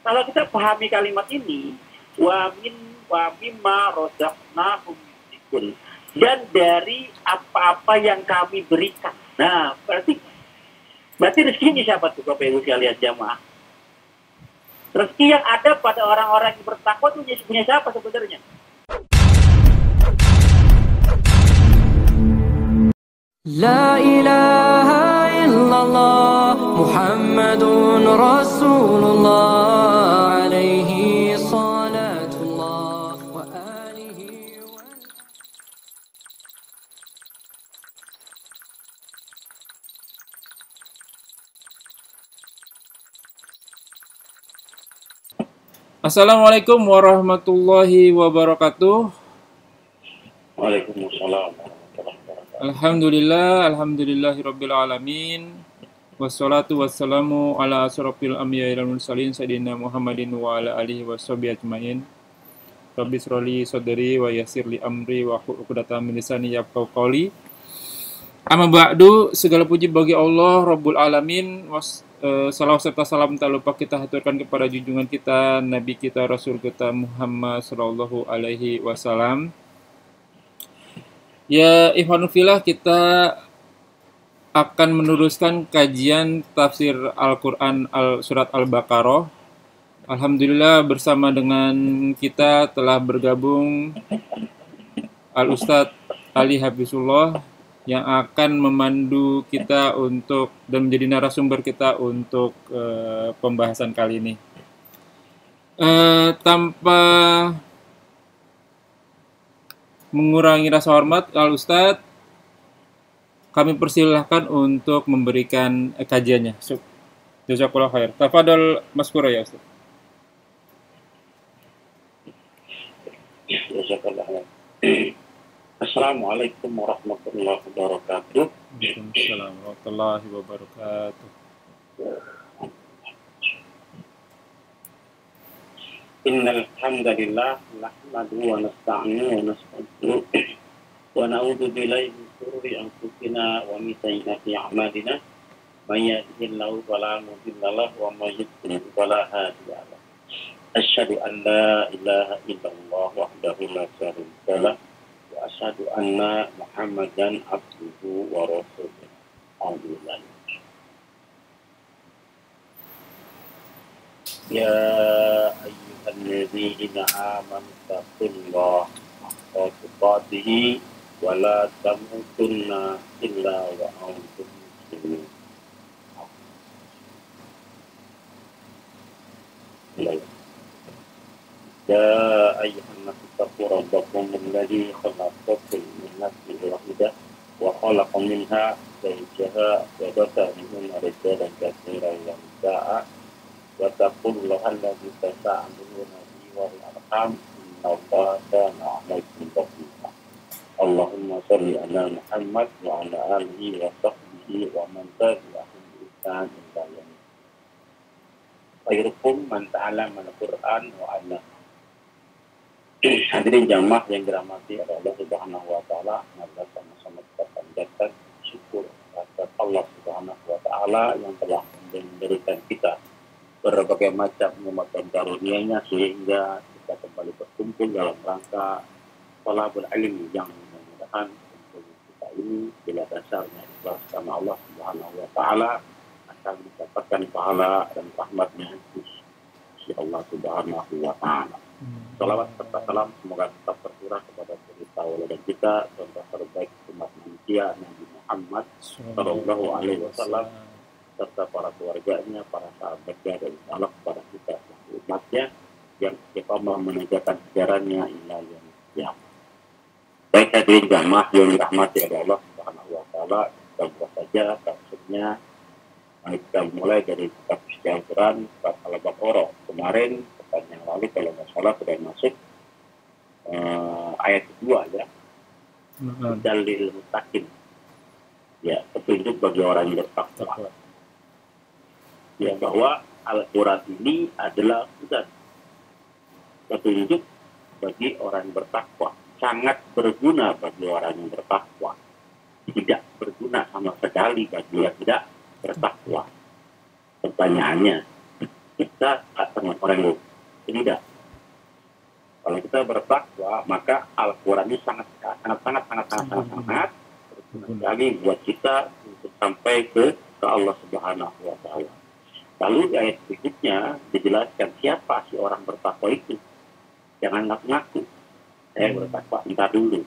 kalau kita pahami kalimat ini, wa mimma razaqnahum yunfiqun, dan dari apa-apa yang kami berikan. Nah, berarti rezekinya siapa tuh Bapak Ibu sekalian jamaah? Rezeki yang ada pada orang-orang yang bertakwa itu punya siapa sebenarnya? La ilaha illallah Muhammadun Rasulullah alaihi salatullah wa alihi wa Assalamualaikum warahmatullahi wabarakatuh. Waalaikumsalam. Alhamdulillahirabbil alamin. Wassalatu wassalamu ala asyrofil anbiya'i wal mursalin sayyidina Muhammadin wa ala alihi washabihi ajmain. Rabbi shrahli sadri wa yassirli amri wa hlul 'uqdatam min lisani yafqahu qawli. Amma ba'du, segala puji bagi Allah Rabbul Alamin. Salawat serta salam tak lupa kita haturkan kepada junjungan kita, Nabi kita, Rasul kita Muhammad sallallahu alaihi wasallam. Ya, ikhwanul fillah, kita akan meneruskan kajian tafsir Al-Quran surat Al-Baqarah. Alhamdulillah bersama dengan kita telah bergabung Al-Ustadz Ali Hafizullah yang akan memandu kita untuk dan menjadi narasumber kita untuk pembahasan kali ini. Tanpa mengurangi rasa hormat, Al-Ustadz, kami persilahkan untuk memberikan kajiannya. Jazakallahu khair. Tafadhol maskura ya Ustaz. Jazakallahu khair. Assalamualaikum warahmatullahi wabarakatuh. Waalaikumsalam warahmatullahi wabarakatuh. Innal hamdalillah nahmaduhu wa nasta'inuhu wa nastaghfiruh wa na'udzu billahi min shururi anfusina wa min sayyiati a'malina. May yahdihillahu fala mudilla lahu wa may yudlil fala hadiya lahu. Asyhadu an la ilaha illallah wahdahu la syarika lahu wa asyhadu anna Muhammadan abduhu wa rasuluh. Alhamdulillah. Ya ayyuhalladzina amanu taqullaha haqqa tuqatih wa la tamutunna illa wa antum muslimun. Ya ayyuhan nasu taqu rabbakum alladzi khalaqakum min nafsin wahidah wa khalaqa minha zawjaha wa batha minhuma rijalan katsiran wa nisaa'a wattaqullaha alladzi tasaaluna bihi wal arham innallaha kana 'alaykum raqiba. Allahumma shalli ala Muhammad wa ala alihi wa sahbihi wa man tabi'ahum bi ihsan ila yaumil qiyamah. Khairukum man ta'allama al-Qur'an wa 'allama. Hadirin jamaah yang dirahmati oleh Allah Subhanahu wa taala, mari sama-sama kita panjatkan syukur kepada Allah Subhanahu wa taala yang telah memberikan kita berbagai macam nikmat karunia-Nya sehingga kita kembali berkumpul dalam rangka thalabul ilmi yang mudah-mudahan kumpul kita ini bila dasarnya ikhlas karena Allah Subhanahu wa taala akan mendapatkan pahala dan rahmat-Nya di Allah Subhanahu wa taala. Salawat serta salam semoga tetap tercurah kepada tauladan kita, contoh terbaik umat manusia Nabi Muhammad sallallahu alaihi wasallam, serta para keluarganya, para sahabatnya, dan Allah kepada kita umatnya yang istiqamah menegakkan ajarannya ila yaumil qiyamah. Baik hadirin jamaah yang dirahmati oleh Allah Subhanahu wa taala, kita buka saja tafsirnya. Kita mulai dari kitab suci Al-Quran surat Al-Baqarah. Kemarin pekan yang lalu kalau nggak salah sudah masuk ayat kedua ya. Dalil mustaqim. Ya, petunjuk bagi orang yang bertakwa. Ya, bahwa Al-Quran ini adalah petunjuk bagi orang yang bertakwa, sangat berguna bagi orang yang bertakwa, tidak berguna sama sekali bagi yang tidak bertakwa. Pertanyaannya, kita termasuk orang yang tidak. Kalau kita bertakwa, maka Al-Quran ini sangat sekali buat kita untuk sampai ke Allah Subhanahu wa Ta'ala. Lalu di ayat berikutnya dijelaskan siapa si orang bertakwa itu. Jangan ngaku-ngaku. Saya bertakwa, entah dulu.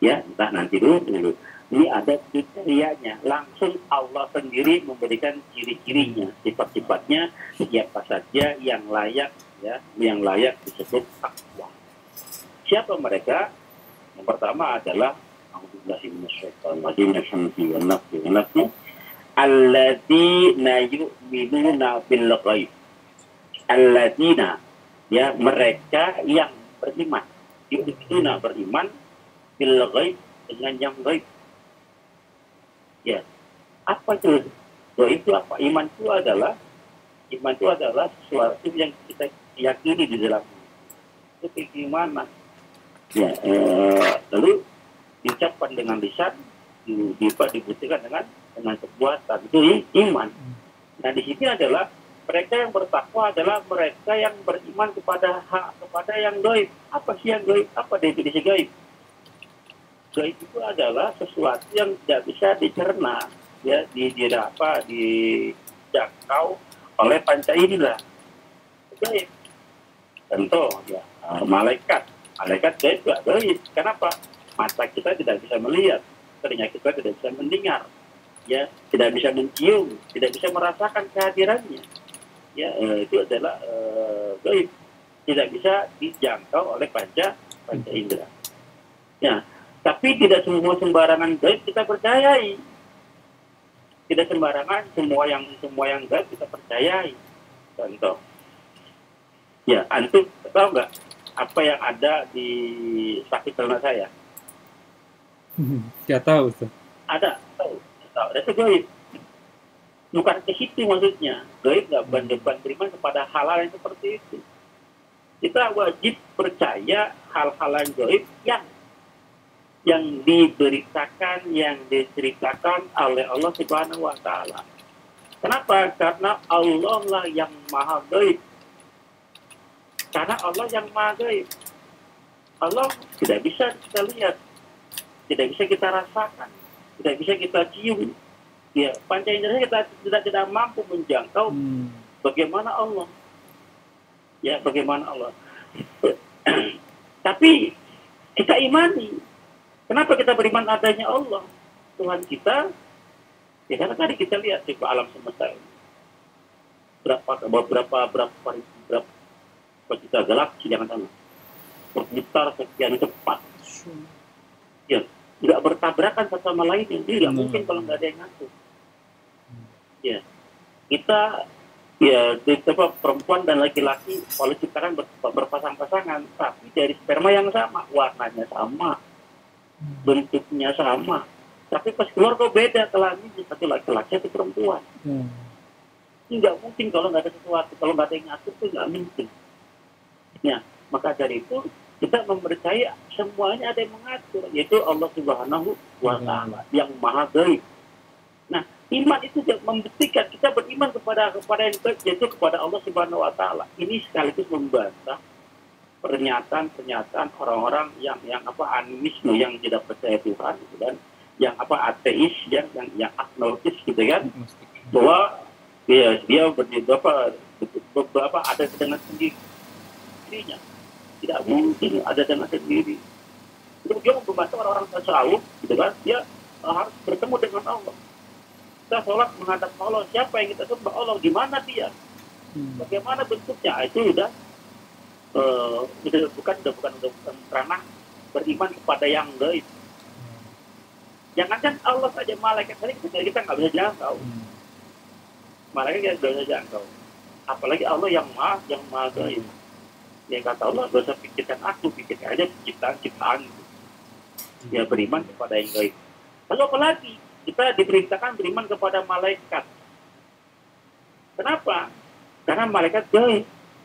Ya, entah nanti dulu. Ini ada kriterianya. Langsung Allah sendiri memberikan ciri-cirinya, sifat-sifatnya, siapa saja yang layak, ya, yang layak disebut takwa. Siapa mereka? Yang pertama adalah alladzina yu'minuna bil ghaib. Alladzina, ya, mereka yang beriman. Yu'minuna beriman bil ghaib, dengan yang gaib. Ya. Apa itu? Gaib itu apa? Iman itu adalah sesuatu yang kita yakini di dalamnya. Itu keimanan. Ya, lalu diucapkan dengan lisan, dibuktikan dengan perbuatan. Itu iman. Nah, di sini adalah mereka yang bertakwa adalah mereka yang beriman kepada yang gaib. Apa sih yang gaib? Apa definisi gaib? Gaib itu adalah sesuatu yang tidak bisa dicerna, ya, dijangkau oleh panca indera. Gaib. Contoh, ya, malaikat gaib juga gaib. Kenapa? Mata kita tidak bisa melihat, telinga kita tidak bisa mendengar, ya, tidak bisa mencium, tidak bisa merasakan kehadirannya. Ya, itu adalah gaib, tidak bisa dijangkau oleh panca indera. Ya, tapi tidak sembarangan gaib kita percayai. Tidak sembarangan semua yang gaib kita percayai. Contoh, ya, antum tahu nggak apa yang ada di saku celana saya? Nggak tahu tuh. Ada, tahu. Ada itu gaib. Bukan ke situ maksudnya. Gaib nggak beriman kepada hal-hal yang seperti itu. Kita wajib percaya hal-hal yang gaib yang diberitakan, yang diceritakan oleh Allah Subhanahu wa Ta'ala. Kenapa? Karena Allah lah yang maha gaib. Karena Allah yang maha gaib. Allah tidak bisa kita lihat, tidak bisa kita rasakan, tidak bisa kita cium. Ya, panca indera kita tidak mampu menjangkau bagaimana Allah. Ya, bagaimana Allah. Tapi kita imani. Kenapa kita beriman adanya Allah, Tuhan kita? Ya, karena tadi kita lihat di alam semesta ini. Berapa juta galaksi jangan sama. Berputar sekian cepat. Ya, tidak bertabrakan satu sama lain. Tidak mungkin kalau nggak ada yang ngatur. Ya, kita, ya, perempuan dan laki-laki kalau ciptakan berpasang-pasangan, tapi dari sperma yang sama, warnanya sama, bentuknya sama, tapi pas keluar kok beda kelamin, satu laki-laki satu perempuan. Nggak mungkin kalau nggak ada sesuatu, kalau nggak ada yang ngatur itu nggak mungkin. Ya, maka dari itu kita mempercaya semuanya ada yang mengatur, yaitu Allah Subhanahu wa Ta'ala yang maha gaib. Nah, iman itu membuktikan kita beriman kepada yang gaib, yaitu kepada Allah Subhanahu wa Ta'ala. Ini sekaligus membantah pernyataan orang-orang yang animisme, yang tidak percaya Tuhan, gitu kan, yang ateis, yang agnostis, gitu kan, bahwa dia beberapa ada dengan sendirinya. Tidak mungkin ada dengan sendiri. Itu dia membantah orang-orang tasawuf, gitu kan, dia harus bertemu dengan Allah. Kita sholat menghadap Allah, siapa yang kita sembah? Allah. Di mana dia? Bagaimana bentuknya? Itu udah bukan ranah beriman kepada yang gaib. Jangankan Allah saja, malaikat saja kita nggak bisa jangkau. Malaikat nggak bisa jangkau. Apalagi Allah yang maha gaib. Yang kata Allah, gak usah pikirkan aku, pikirkan aja ciptaan. Ya, beriman kepada yang gaib. Lalu apalagi kita diperintahkan beriman kepada malaikat. Kenapa? Karena malaikat gaib.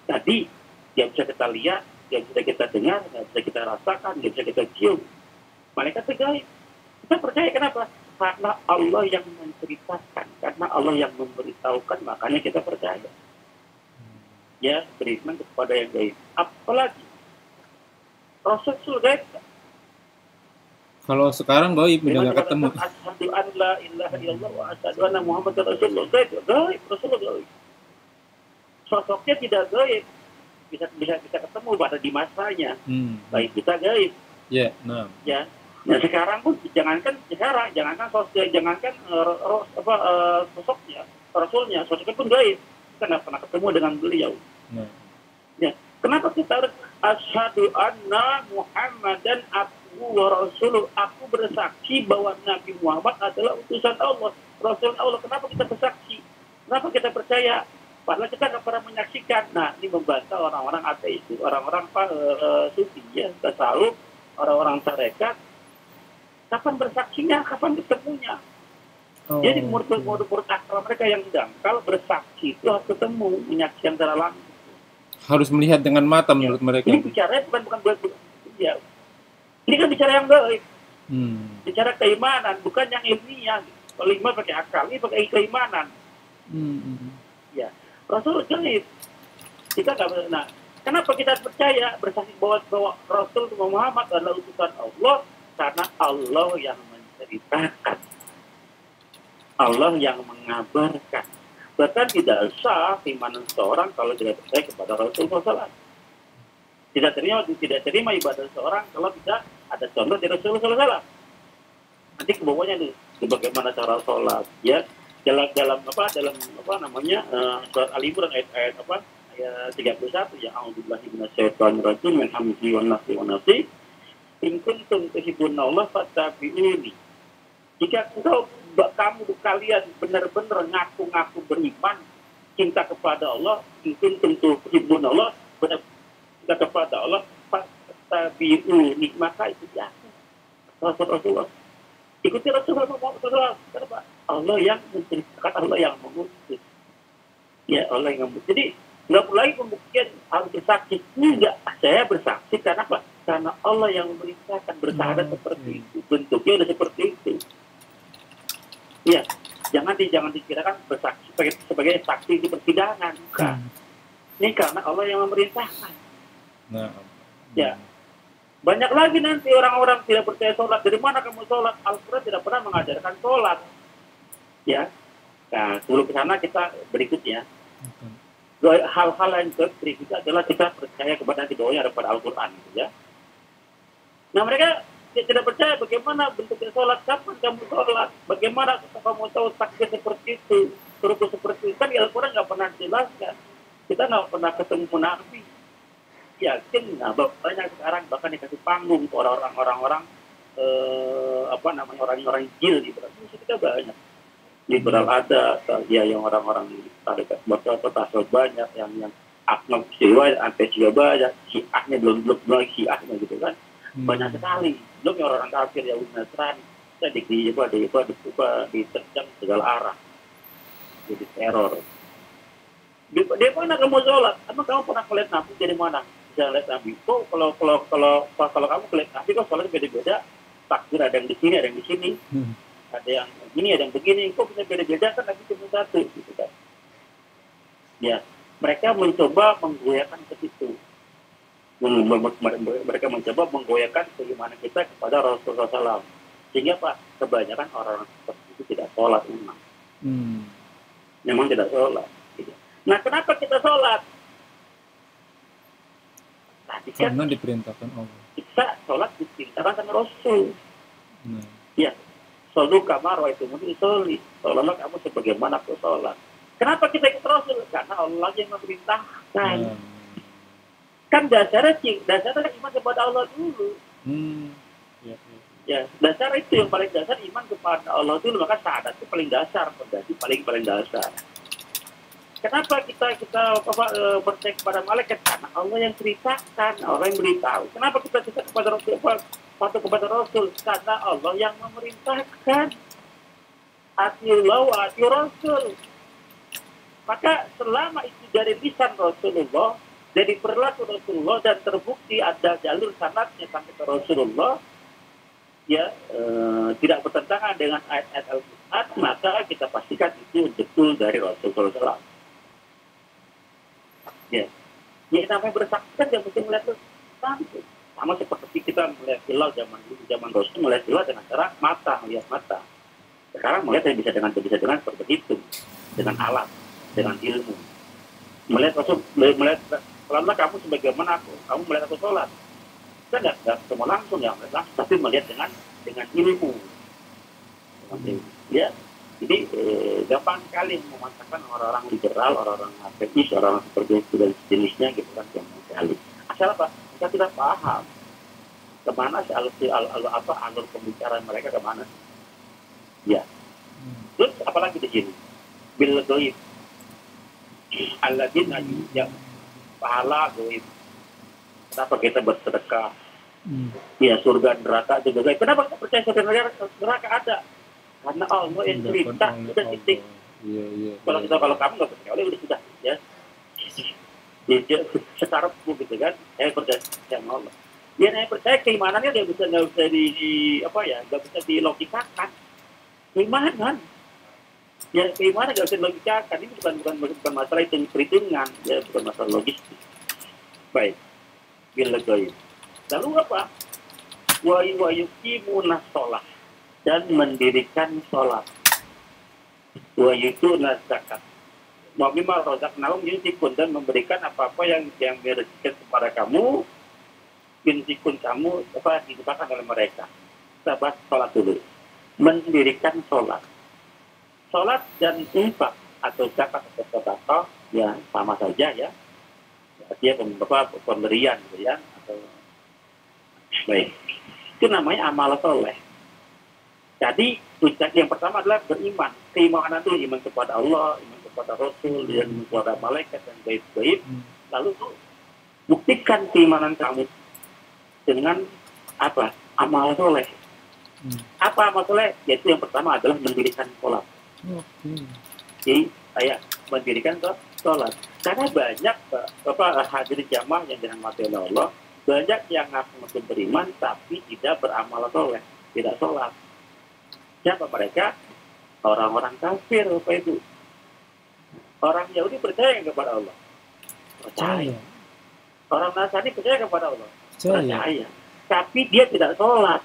Tadi tidak bisa kita lihat, tidak bisa kita dengar, tidak bisa kita rasakan, tidak bisa kita cium. Malaikat gaib. Kita percaya kenapa? Karena Allah yang menceritakan, karena Allah yang memberitahukan, makanya kita percaya. ya beriman kepada yang gaib. Apalagi Rasul gaib. Kalau sekarang gaib udah nggak ketemu. Asyhadu an la ilaha illallah wa asyhadu anna Muhammadar Rasulullah. Gaib, Rasulullah gaib. Sosoknya tidak gaib. Bisa ketemu pada di masanya. Baik kita gaib. Ya, nah. Ya. Nah sekarang pun jangankan sosoknya, Rasulnya, sosoknya pun gaib. Kita nggak pernah ketemu dengan beliau. Nah. Ya. Kenapa kita harus asyhadu anna Muhammadan abduhu wa rasuluh? Aku bersaksi bahwa Nabi Muhammad adalah utusan Allah, Rasul Allah. Kenapa kita bersaksi? Kenapa kita percaya? Padahal kita nggak pernah menyaksikan. Nah, ini membantah orang-orang ateis, orang-orang sufi, ya, tasawuf, orang-orang tarekat. Kapan bersaksinya? Kapan ketemunya? Jadi menurut akal mereka yang dangkal, bersaksi itu harus ketemu, menyaksikan secara langsung. Harus melihat dengan mata menurut mereka. Ini bicaranya bukan ya. Ini kan bicara yang gaib. Bicara keimanan, bukan yang ilmiah. Kalau iman pakai akal, ini pakai keimanan. Ya, Rasul gaib. Kita nggak. Nah, kenapa kita percaya bersaksi bahwa Rasul Muhammad adalah utusan Allah? Karena Allah yang menceritakan, Allah yang mengabarkan. Bahkan tidak sah iman seorang kalau tidak percaya kepada Rasulullah SAW. Tidak terima ibadah seorang kalau tidak ada contoh dari Rasulullah SAW. Nanti kebawahnya nih, bagaimana cara sholat, ya dalam surat Al-Imran ayat 31 ya a'udzubillahi minasyaitonir rajim min hamzihi wan nafthihi wan nafthihi in kuntum tuhibbunallah fattabi'uni. Jika kalian benar-benar ngaku-ngaku beriman, cinta kepada Allah, in kuntum tuhibbunallah, benar cinta kepada Allah, fattabi'uni, maka itu ya Rasulullah. Ikuti Rasulullah. Kenapa? Allah yang menceritakan, Allah yang mengutus. Ya, Allah yang mengutus. Jadi nggak perlu lagi pembuktian harus bersaksi. Enggak, saya bersaksi karena apa? Karena Allah yang memerintahkan bersyahadat seperti itu. Bentuknya udah seperti itu. Ya, jangan dikirakan bersaksi sebagai saksi di persidangan. Bukan. Ini karena Allah yang memerintahkan. Ya. Banyak lagi nanti orang-orang tidak percaya sholat. Dari mana kamu sholat? Al-Quran tidak pernah mengajarkan sholat. Ya. Nah, sebelum ke sana kita berikutnya. Hal-hal yang berikutnya adalah kita percaya kepada doa yang ada pada Al-Quran. Ya. Nah, mereka tidak percaya bagaimana bentuknya sholat. Kapan kamu sholat? Bagaimana kamu tahu takbir seperti itu? Rukuk seperti itu. Kan Al-Quran nggak pernah dijelaskan. Kita nggak pernah ketemu Nabi. Yakin, nah banyak sekarang bahkan dikasih panggung ke orang-orang orang-orang jil di Indonesia kita banyak. Liberal ada, ya yang orang-orang tarekat tasawuf banyak, yang akhlak jiwa, anti juga banyak, syiahnya belum lagi syiahnya gitu kan. Banyak sekali. Belum yang orang kafir Yahudi Nasrani, diterjang segala arah. Jadi teror. Di mana kamu sholat? Emang kamu pernah melihat Nabi dari mana? Bisa lihat Nabi. Kok kalau kamu melihat Nabi kok sholat beda-beda. Takbir ada yang di sini, ada yang di sini. Ada yang begini, ada yang begini. Kok bisa beda-beda kan Nabi cuma satu gitu kan. Ya, mereka mencoba menggoyahkan ke situ. Mereka mencoba menggoyahkan keimanan kita kepada Rasulullah SAW. Sehingga Pak, kebanyakan orang seperti itu tidak sholat memang. Memang tidak sholat. Gitu. Nah, kenapa kita sholat? Karena diperintahkan Allah. Kita sholat diperintahkan sama Rasul. Ya, sholu kama ra'aitumuni usolli. Sholatlah kamu sebagaimana aku sholat. Kenapa kita ikut Rasul? Karena Allah yang memerintahkan. Kan dasarnya iman kepada Allah dulu. Ya, dasar itu yang paling dasar, iman kepada Allah dulu. Maka syahadat itu paling dasar, fondasi paling dasar. Kenapa kita percaya kepada malaikat? Karena Allah yang ceritakan, Allah yang beritahu. Kenapa kita percaya kepada Rasul? Patuh kepada Rasul? Karena Allah yang memerintahkan. Atiullah wa ati Rasul. Maka selama itu dari lisan Rasulullah, dari perilaku Rasulullah dan terbukti ada jalur sanadnya sampai ke Rasulullah, ya tidak bertentangan dengan ayat-ayat Al-Quran, maka kita pastikan itu betul dari Rasulullah SAW. Ya, ya namanya bersaksi kan yang mesti melihat langsung. Sama seperti kita melihat hilal zaman Rasul melihat hilal dengan cara mata, melihat mata. Sekarang melihat bisa dengan berhitung, dengan alat, dengan ilmu. Melihat Rasul, melihat selama kamu sebagaimana kamu melihat aku sholat. Kita nggak semua langsung ya, langsung, tapi melihat dengan ilmu. Ya, jadi gampang sekali mematahkan orang-orang liberal, orang-orang ateis, orang-orang seperti itu dan jenisnya gitu kan, gampang sekali. Asal apa? Kita tidak paham kemana sih alur pembicaraan mereka kemana? Ya. Terus apalagi di sini? Bil goib. Alladzina ya pahala goib. Kenapa kita bersedekah? Ya surga neraka juga goib. Kenapa kita percaya surga neraka ada? Karena Allah yang cerita sudah titik. Iya. Kalau kamu nggak percaya, udah sudah ya. Dia secara gitu kan, saya percaya sama Allah. Dia saya percaya keimanannya nggak bisa nggak bisa dilogikakan. Keimanan, ya keimanan nggak bisa dilogikakan. Ini bukan masalah perhitungan, ya bukan masalah logistik. Baik, bila goib. Lalu apa? Wa yuqimuna shalah dan mendirikan sholat. Wa yutuna zakat. Wa mimma razaqnahum yunfikun dan memberikan apa-apa yang direzekikan kepada kamu, yunfikun kamu diberikan oleh mereka. Sahabat sholat dulu. Mendirikan sholat. Sholat dan infak atau zakat atau sedekah ya sama saja ya. Dia pemberian gitu ya atau baik. Itu namanya amal soleh. Jadi yang pertama adalah beriman. Keimanan itu iman kepada Allah, iman kepada Rasul, iman kepada malaikat dan gaib-gaib. Lalu buktikan keimanan kamu dengan apa? Amal soleh. Apa amal soleh? Yaitu yang pertama adalah mendirikan sholat. Jadi saya mendirikan sholat. Karena banyak hadirin jamaah yang dirahmati oleh Allah, banyak yang ngaku beriman tapi tidak beramal soleh, tidak sholat. Siapa mereka? Orang-orang kafir, apa itu? Orang Yahudi percaya kepada Allah? Percaya. Orang Nasrani percaya kepada Allah? Percaya. Tapi dia tidak sholat.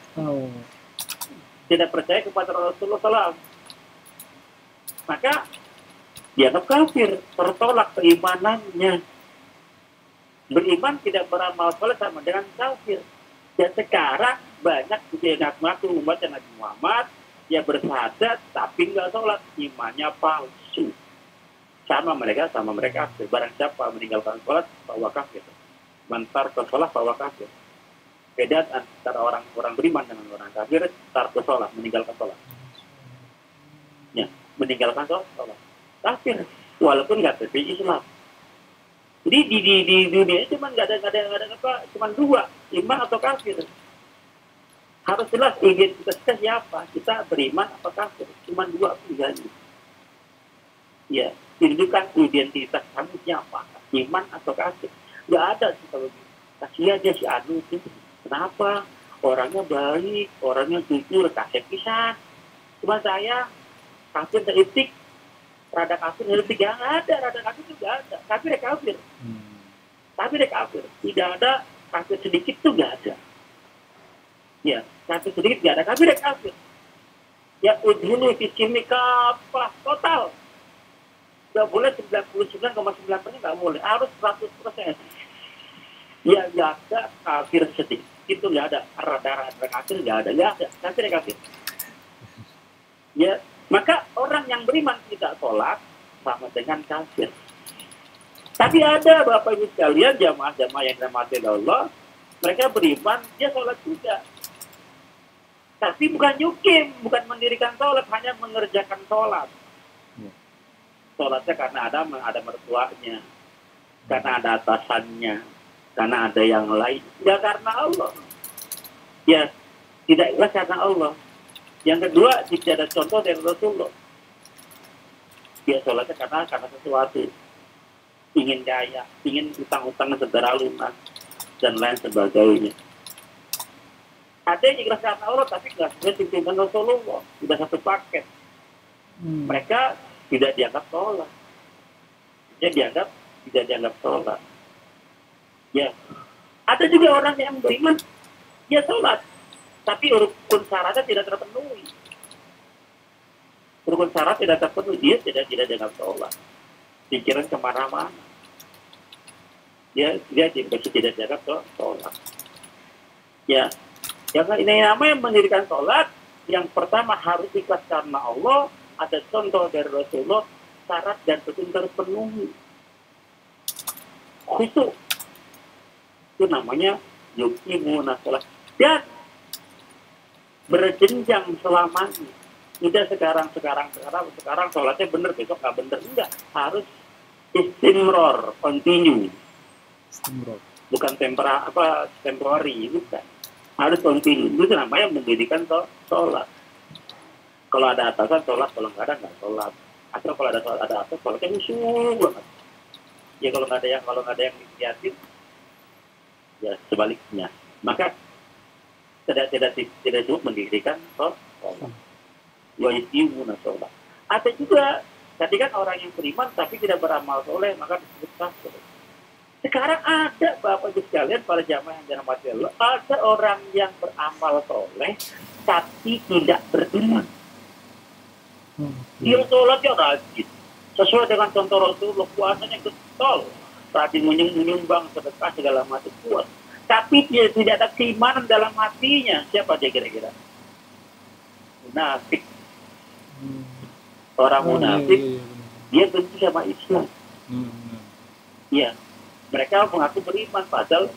Tidak percaya kepada Rasulullah SAW. Maka dianggap kafir, tertolak keimanannya. Beriman tidak beramal soleh sama dengan kafir. Dan sekarang banyak yang ngaku umat Nabi Muhammad, ya bersyahadat tapi nggak sholat, imannya palsu. Sama mereka barang siapa meninggalkan sholat bahwa kafir, mentar ke sholat bahwa kafir. Beda antara orang beriman dengan orang kafir. Tar ke sholat, meninggalkan sholat ya, meninggalkan sholat kafir walaupun nggak terpilih Islam. Jadi di dunia cuma nggak ada apa, cuma dua, iman atau kafir. Harus jelas identitas kita siapa, kita beriman apa kafir. Cuma dua pilihan. Ya, tunjukkan identitas kamu siapa, iman atau kafir. Nggak ada sih kalau kasih aja si Anu itu. Kenapa? Orangnya baik, orangnya jujur, kasih pisan. Cuma saya kafir etik, rada kafir etik nggak ada, rada kafir juga ada. Kafir ya kafir. Kafir ya kafir. Tidak ada kafir sedikit tuh nggak ada. Ya, kafir sedikit nggak ada, kafir ya kafir. Ya, udhulu fisikmi kafah total. Nggak boleh 99,9% nggak boleh, harus 100%. Ya, nggak ada kafir sedikit, itu nggak ada. Rada kafir nggak ada, kafir ya kafir. Ya, maka orang yang beriman tidak sholat sama dengan kafir. Tapi ada Bapak Ibu sekalian, jamaah-jamaah yang dirahmati Allah, mereka beriman, dia sholat juga. Tapi bukan yukim, bukan mendirikan sholat, hanya mengerjakan sholat. Sholatnya karena ada mertuanya, karena ada atasannya, karena ada yang lain. Ya karena Allah. Ya, tidak ikhlas karena Allah. Yang kedua, tidak ada contoh dari Rasulullah. Dia sholatnya karena sesuatu. Ingin kaya, ingin utang-utang segera lunas, dan lain sebagainya. Ada yang ikhlas karena Allah, tapi nggak sesuai tuntunan Rasulullah. Sudah satu paket. Mereka tidak dianggap sholat. Dia dianggap tidak dianggap sholat. Ya, ada juga orang yang beriman, dia sholat, tapi rukun syaratnya tidak terpenuhi. Rukun syarat tidak terpenuhi, dia tidak dianggap sholat. Pikiran kemana-mana. Dia tidak dianggap sholat. Ya, ini nama yang mendirikan sholat, yang pertama harus ikhlas karena Allah, ada contoh dari Rasulullah, syarat dan rukun terpenuhi. Khusus. Itu namanya yuqimuna sholat. Dan berjenjang selamanya. Tidak sekarang sholatnya benar, besok nggak benar. Enggak, harus istimror, continue. Istimror. Bukan temporary, bukan. Harus continue. Itu namanya mendirikan sholat. Kalau ada atasan sholat, kalau nggak ada nggak sholat. Atau kalau ada atas, sholatnya musuh banget. Ya kalau nggak ada yang dilihatin, ya sebaliknya. Maka tidak cukup mendirikan sholat. Wa yuqimuna sholat. Ada juga tadi kan orang yang beriman tapi tidak beramal soleh, maka disebut kafir. Sekarang ada Bapak Ibu sekalian, para jamaah yang dirahmati Allah, ada orang yang beramal soleh tapi tidak beriman. Dia sholatnya rajin, sesuai dengan contoh Rasulullah, puasanya getol, rajin menyumbang sedekah segala macam kuat. Tapi dia tidak ada keimanan dalam hatinya. Siapa dia kira-kira? Munafik. Orang munafik, dia benci sama Islam. Iya, mereka mengaku beriman, padahal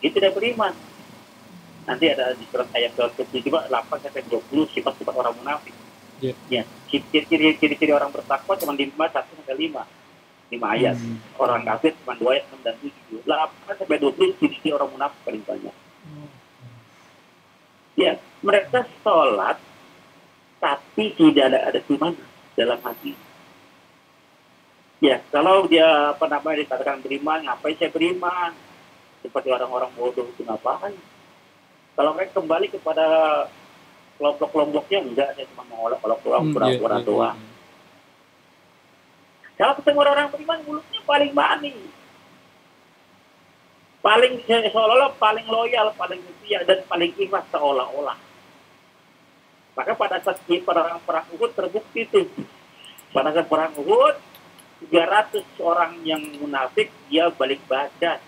dia tidak beriman. Nanti ada di surat ayat 8-20 sifat-sifat orang munafik. Ya, ciri-ciri orang bertakwa cuma 5-1-5 ayat. Orang kafir cuma 2 ayat 6 dan 7. 8-20 ciri-ciri orang munafik paling banyak. Ya, mereka sholat tapi tidak ada keimanan dalam hati. Ya, kalau dia dikatakan beriman, ngapain saya beriman? Seperti orang-orang bodoh itu ngapain? Kalau mereka kembali kepada kelompok-kelompoknya, enggak, saya cuma mau olok-olok pura-pura doang. Kalau ketemu orang beriman, mulutnya paling manis, paling seolah-olah paling loyal, paling setia, dan paling ikhlas seolah-olah. Maka pada saat perang Uhud terbukti itu. Pada saat perang Uhud, 300 orang yang munafik, dia balik badan.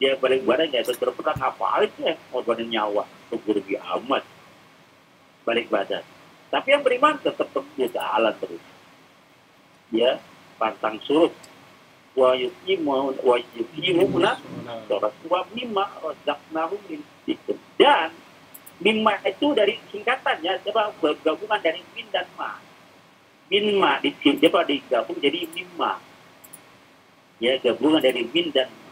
Dia balik badan, ya terus berperang apa aja, ngorbanin nyawa, rugi amat. Balik badan. Tapi yang beriman tetap berjalan terus. Ya, pantang surut. Wa yuqimuna sholat wa mimma razaqnahum yunfiqun. Dan mimma itu dari singkatannya, coba gabungan dari min dan ma. Minma digabung jadi mimma. Ya, gabungan dari min dan ma.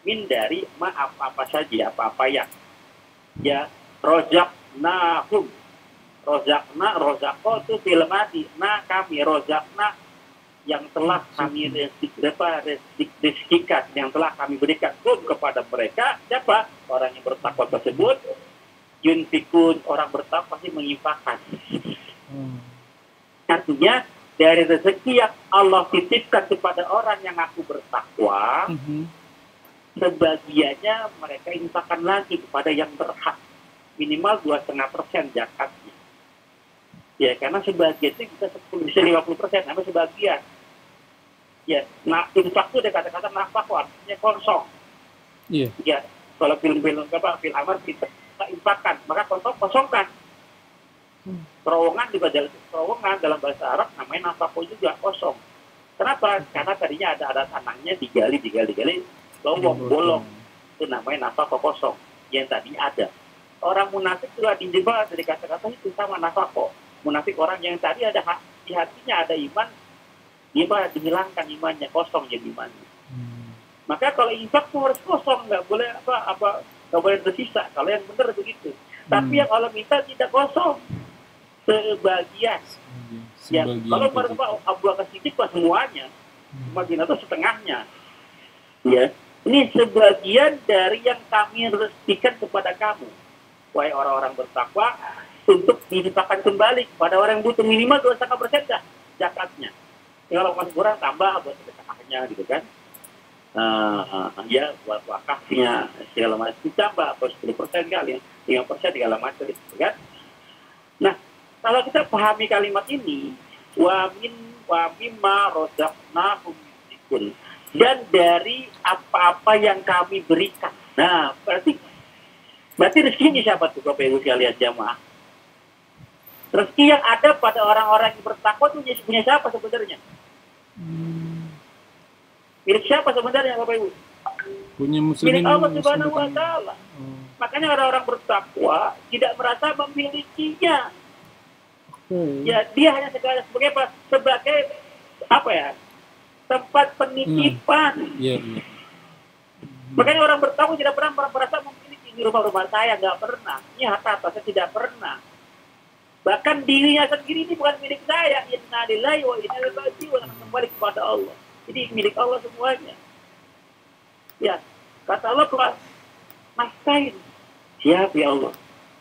Min dari ma apa saja, apa yang. Ya, rozaqnahum. Rozaqo itu fil madi. Na kami rozaqna yang telah kami rezekikan, yang telah kami berikan kepada mereka. Siapa? Orang yang bertakwa tersebut. Yunfikun, orang bertakwa pasti menginfakkan. Artinya dari rezeki yang Allah titipkan kepada orang yang aku bertakwa, sebagiannya mereka infakkan lagi kepada yang berhak, minimal 2,5% zakatnya. Ya, karena sebagian itu bisa 50%, namanya sebagian. Ya, nah infak itu ada kata-kata nafkah, artinya kosong. Iya. Ya, kalau film-film fil amar kita infakkan, maka kosongkan. Terowongan juga dalam bahasa Arab namanya nafako juga, kosong. Kenapa? Karena tadinya ada tanahnya digali bolong. Itu namanya nafako kosong. Yang tadinya ada. Orang munafik juga dijebak dari kata-kata itu sama nafako. Munafik orang yang tadi ada di hatinya ada iman, dia dihilangkan imannya, kosong jadi imannya. Maka kalau infak itu harus kosong, nggak boleh nggak boleh tersisa. Kalau yang benar begitu. Tapi yang Allah minta tidak kosong, sebagian. Ya, kalau Abu Bakar Siddiq semuanya, Madinah itu setengahnya. Ya, ini sebagian dari yang kami rezekikan kepada kamu, wahai orang-orang bertakwa, untuk diinfakkan kembali kepada orang yang butuh minimal 2,5% zakatnya. Kalau masih kurang tambah buat sedekah zakatnya gitu kan, ya buat wakafnya segala macam ditambah apa 10% kali 5% segala macam gitu kan. Nah, kalau kita pahami kalimat ini, wa mimma razaqnahum yunfiqun, dan dari apa-apa yang kami berikan. Nah, berarti rezekinya siapa tuh Bapak Ibu sekalian jamaah? Rezeki yang ada pada orang-orang yang bertakwa itu punya siapa sebenarnya? Milik siapa sebenarnya Bapak Ibu? Punya muslimin. Milik Allah Subhanahu wa taala. Makanya orang-orang bertakwa tidak merasa memilikinya. Ya, dia hanya sebagai apa? Sebagai apa ya? Tempat penitipan. Iya. Makanya orang bertakwa tidak pernah merasa memiliki rumah-rumah saya, nggak pernah. Ini harta saya tidak pernah. Bahkan dirinya sendiri ini bukan milik saya. Inna lillahi wa inna ilaihi raji'un, kembali kepada Allah. Jadi milik Allah semuanya. Ya, kata Allah kelas nafkain. Siap ya Allah.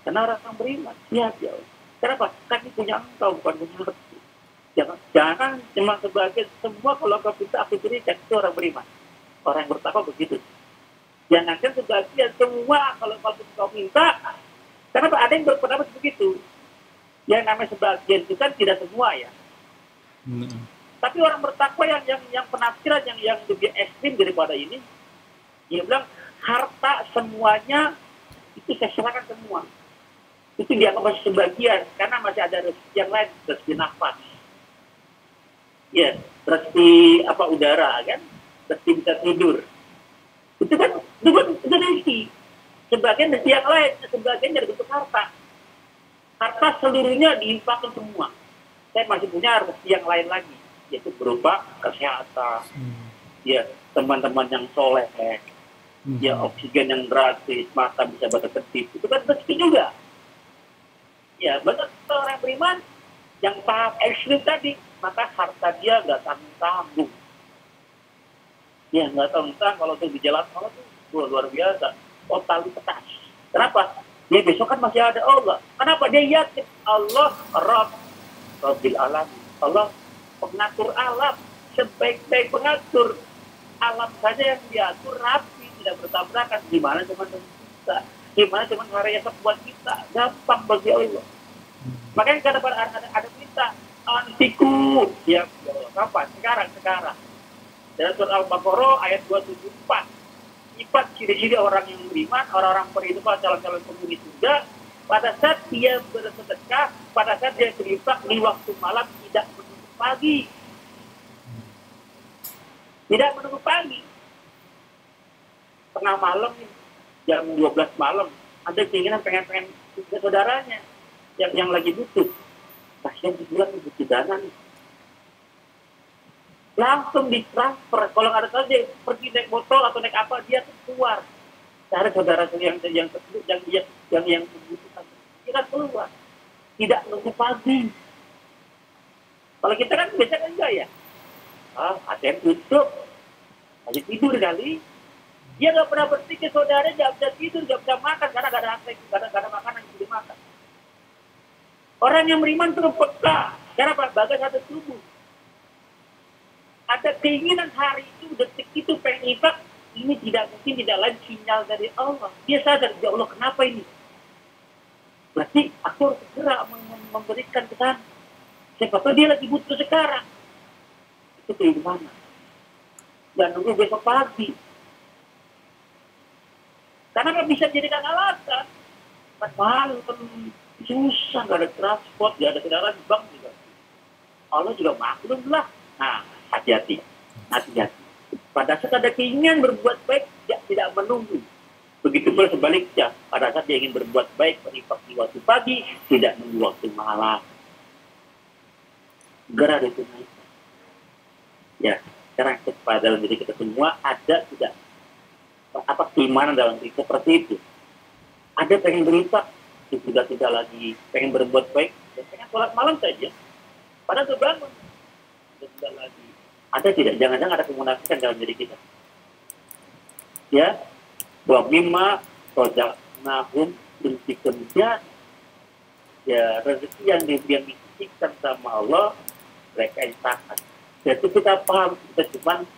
Karena orang beriman, siap ya Allah. Kenapa? Kami punya engkau, bukan punya aku. Jangan cuma sebagai semua kalau kau minta aku berikan, itu orang beriman. Orang yang bertakwa begitu. Jangankan sebagian semua kalau kau minta. Kenapa? Ada yang berpendapat begitu. Yang namanya sebagian itu kan tidak semua ya. Tapi orang bertakwa yang penafsiran yang lebih ekstrim daripada ini, dia bilang harta semuanya itu saya serahkan semua. Itu dianggap masih sebagian karena masih ada rezeki yang lain, rezeki nafas. Ya, rezeki apa udara kan, rezeki bisa tidur. Itu kan rezeki. Sebagian rezeki yang lain, sebagian dari bentuk harta. Harta seluruhnya diinfakkan semua. Saya masih punya rezeki yang lain lagi, yaitu berupa kesehatan, ya teman-teman yang soleh, ya oksigen yang gratis, mata bisa berkedip, itu kan rezeki juga. Ya benar, orang beriman yang paham ekstrim tadi, maka harta dia nggak tanggung-tanggung. Ya nggak tanggung-tanggung kalau itu di jalan Allah itu luar biasa, totalitas. Kenapa? Dia besok kan masih ada Allah. Kenapa? Dia yakin Allah Rabbil Alamin. Allah pengatur alam, sebaik-baik pengatur alam saja yang diatur rapi, tidak bertabrakan. Gimana teman-teman kita? Gimana teman karya buat kita? Gampang bagi Allah. Makanya kadang-kadang ada berita antiku. Ya Allah, kapan? Sekarang. Dalam surah Al-Baqarah ayat 274. Sifat ciri-ciri orang yang beriman, orang-orang beriman, calon-calon penghuni surga, pada saat dia bersedekah, pada saat dia berinfak di waktu malam, tidak menunggu pagi. Tidak menunggu pagi. Tengah malam, jam 12 malam, ada keinginan pengen ke saudaranya yang lagi butuh. Kasihan dibilang butuh dana nih. Langsung ditransfer. Kalau nggak ada tahu dia pergi naik motor atau naik apa, dia keluar cari saudara yang membutuhkan, dia keluar, tidak nunggu pagi. Kalau kita kan biasanya enggak ya, ATM tutup, lagi tidur kali, dia nggak pernah berpikir saudara nggak bisa tidur, nggak bisa makan karena nggak ada makanan yang bisa makan. Orang yang beriman terus peka, karena bagai satu tubuh. Ada keinginan hari itu, detik itu pengen infak, ini tidak mungkin tidak lain sinyal dari Allah. Dia sadar, ya Allah kenapa ini? Berarti aku harus segera memberikan ke sana. Siapa tahu dia lagi butuh sekarang. Itu keimanan. Dan nunggu besok pagi. Karena nggak bisa jadikan alasan. Kan malam, susah, nggak ada transport, nggak ada kendaraan, bank juga. Allah juga maklum lah. Nah, hati-hati. Pada saat ada keinginan berbuat baik, tidak menunggu. Begitu pula sebaliknya, pada saat dia ingin berbuat baik, berinfak di waktu pagi, tidak menunggu waktu malam. Segera ditunaikan. Ya, sekarang kepada dalam diri kita semua ada tidak apa keimanan dalam diri seperti itu. Ada pengen berinfak, sudah tidak lagi pengen berbuat baik, dan pengen sholat malam saja. Padahal terbangun, sudah tidak lagi. Ada tidak? Jangan-jangan ada kemunafikan dalam diri kita. Ya, wa mimma razaqnahum yunfiqun. Ya, rezeki yang dititipkan sama Allah mereka infakkan. Jadi kita paham, kita cuma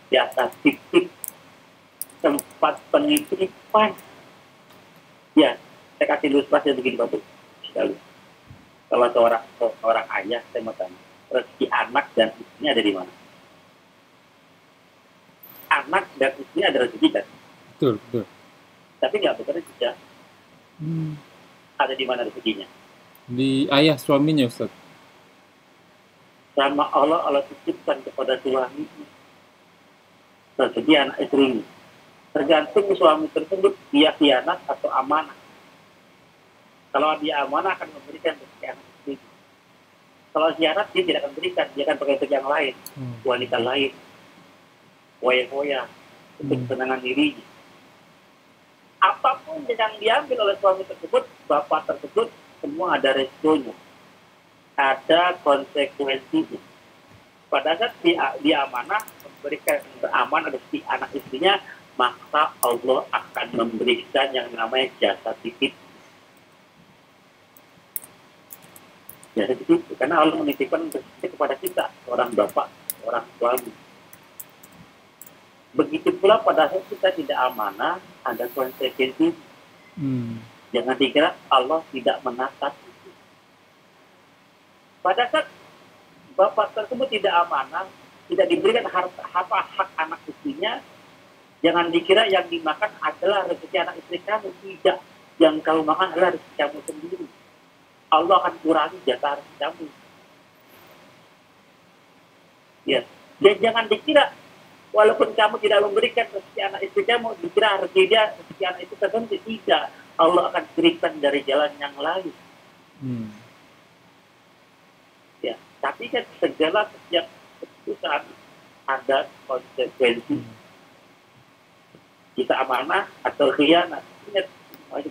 di atas titik tempat penitipan. Ya, saya kasih ilustrasi begini Bapak. Sekali. Kalau seorang ayah, saya mau tanya, rezeki anak dan istrinya ada di mana? Anak dan istrinya ada rezeki kan? Betul, betul. Tapi nggak bekerja. Ada di mana rezekinya? Di ayah suaminya, Ustaz. Sama Allah titipkan kepada suaminya rezeki anak istrinya. Tergantung suami tersebut dia khianat atau amanah. Kalau dia amanah akan memberikan rezeki anak istri. Kalau khianat dia tidak akan berikan, dia akan pakai rezeki yang lain, wanita lain, wayang-wayang untuk kesenangan dirinya. Apapun yang diambil oleh suami tersebut, bapak tersebut, semua ada resikonya, ada konsekuensinya. Pada saat dia amanah memberikan amanah rezeki anak istrinya, maka Allah akan memberikan yang namanya jasa titip. Jasa titip, karena Allah menitipkan rezeki kepada kita, orang bapak, orang suami. Begitu pula pada saat kita tidak amanah, ada konsekuensi. Jangan dikira Allah tidak menatap itu. Pada saat bapak tersebut tidak amanah, tidak diberikan hak anak istrinya, jangan dikira yang dimakan adalah rezeki anak istri kamu. Tidak. Yang kamu makan adalah rezeki kamu sendiri. Allah akan kurangi jatah rezeki kamu. Ya. Dan jangan dikira walaupun kamu tidak memberikan rezeki anak istri kamu, dikira rezeki anak istri tertentu. Tidak. Allah akan berikan dari jalan yang lain. Ya. Tapi kan segala setiap keputusan ada konsekuensi. Kita amanah atau khianat, ingat,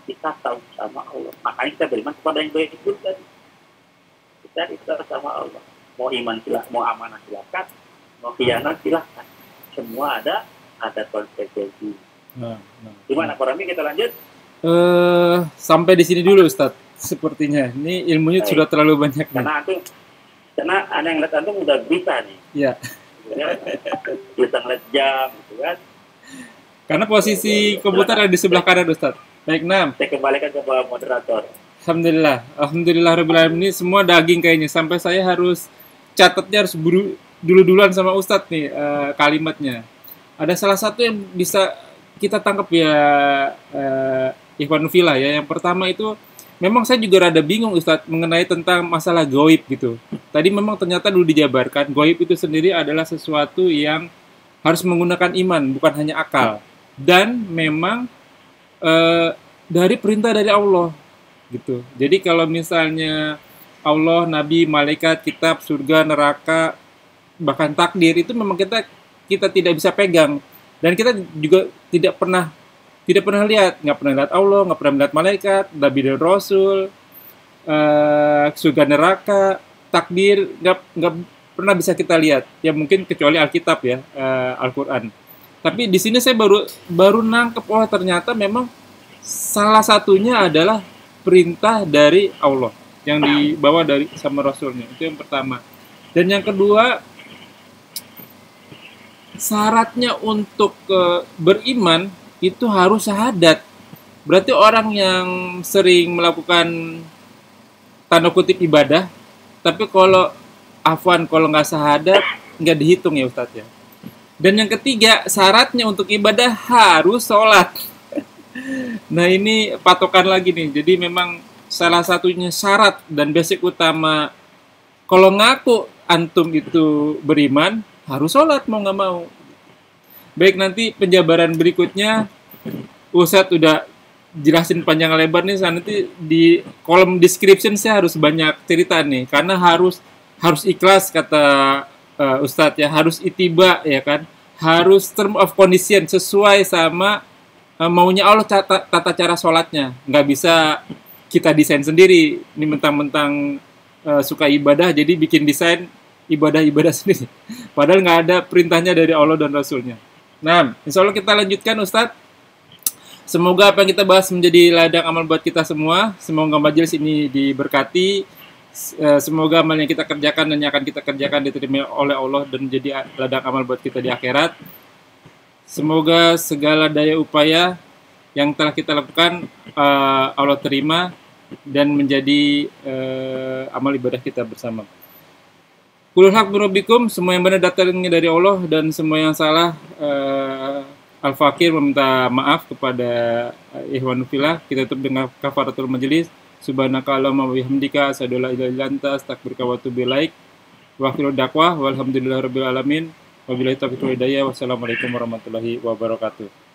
kita tahu sama Allah. Makanya kita beriman kepada yang baik itu tadi. Kita sama Allah. Mau iman silakan, mau amanah silakan, mau khianat silakan. Semua ada konsekuensi. Gimana Pak Rami, kita lanjut? Sampai di sini dulu Ustaz. Sepertinya ini ilmunya sudah terlalu banyak. Karena anak yang lihat antum udah bisa nih. Iya. Bisa ngeliat jam, gitu kan? Karena posisi komputer ada di sebelah kanan Ustaz. Baik, saya kembalikan ke moderator. Alhamdulillah Rabbil Alamin. Ini semua daging kayaknya. Sampai saya harus catatnya harus dulu-duluan sama Ustadz nih kalimatnya. Ada salah satu yang bisa kita tangkap ya Ikhwan Fillah ya. Yang pertama itu memang saya juga rada bingung Ustadz mengenai tentang masalah gaib gitu. Tadi memang ternyata dulu dijabarkan gaib itu sendiri adalah sesuatu yang harus menggunakan iman, bukan hanya akal. Dan memang dari perintah dari Allah gitu. Jadi kalau misalnya Allah, Nabi, malaikat, kitab, surga, neraka, bahkan takdir itu memang kita tidak bisa pegang, dan kita juga tidak pernah lihat, nggak pernah lihat Allah, nggak pernah lihat malaikat, Nabi dan Rasul, surga, neraka, takdir, nggak pernah bisa kita lihat. Ya mungkin kecuali Alkitab ya, Al-Quran. Tapi di sini saya baru nangkep, oh ternyata memang salah satunya adalah perintah dari Allah yang dibawa dari sama Rasulnya. Itu yang pertama. Dan yang kedua, syaratnya untuk beriman itu harus syahadat. Berarti orang yang sering melakukan tanda kutip ibadah, tapi kalau nggak syahadat nggak dihitung ya Ustadz ya. Dan yang ketiga, syaratnya untuk ibadah harus sholat. Nah ini patokan lagi nih. Jadi memang salah satunya syarat dan basic utama kalau ngaku antum itu beriman, harus sholat mau nggak mau. Baik, nanti penjabaran berikutnya Ustadz udah jelasin panjang lebar nih. Nanti di kolom description saya harus banyak cerita nih, karena harus ikhlas kata Ustadz ya, harus itiba ya kan, harus term of condition sesuai sama maunya Allah tata cara sholatnya. Nggak bisa kita desain sendiri, ini mentang-mentang suka ibadah jadi bikin desain ibadah sendiri, padahal nggak ada perintahnya dari Allah dan Rasulnya. Nah, insya Allah kita lanjutkan Ustadz. Semoga apa yang kita bahas menjadi ladang amal buat kita semua. Semoga majelis ini diberkati. Semoga amal yang kita kerjakan dan yang akan kita kerjakan diterima oleh Allah dan menjadi ladang amal buat kita di akhirat. Semoga segala daya upaya yang telah kita lakukan Allah terima dan menjadi amal ibadah kita bersama. Qul haq min rabbikum, semua yang benar datangnya dari Allah dan semua yang salah Al-Fakir meminta maaf kepada Ikhwanul Fillah. Kita tutup dengan kafaratul majelis. Subhanakallahumma wa bihamdika asyhadu an la ilaha illa anta astaghfiruka wa atubu ilaik. Wa akhiru dakwah walhamdulillahirabbil alamin. Wabillahi taufiq wal hidayah. Wassalamualaikum warahmatullahi wabarakatuh.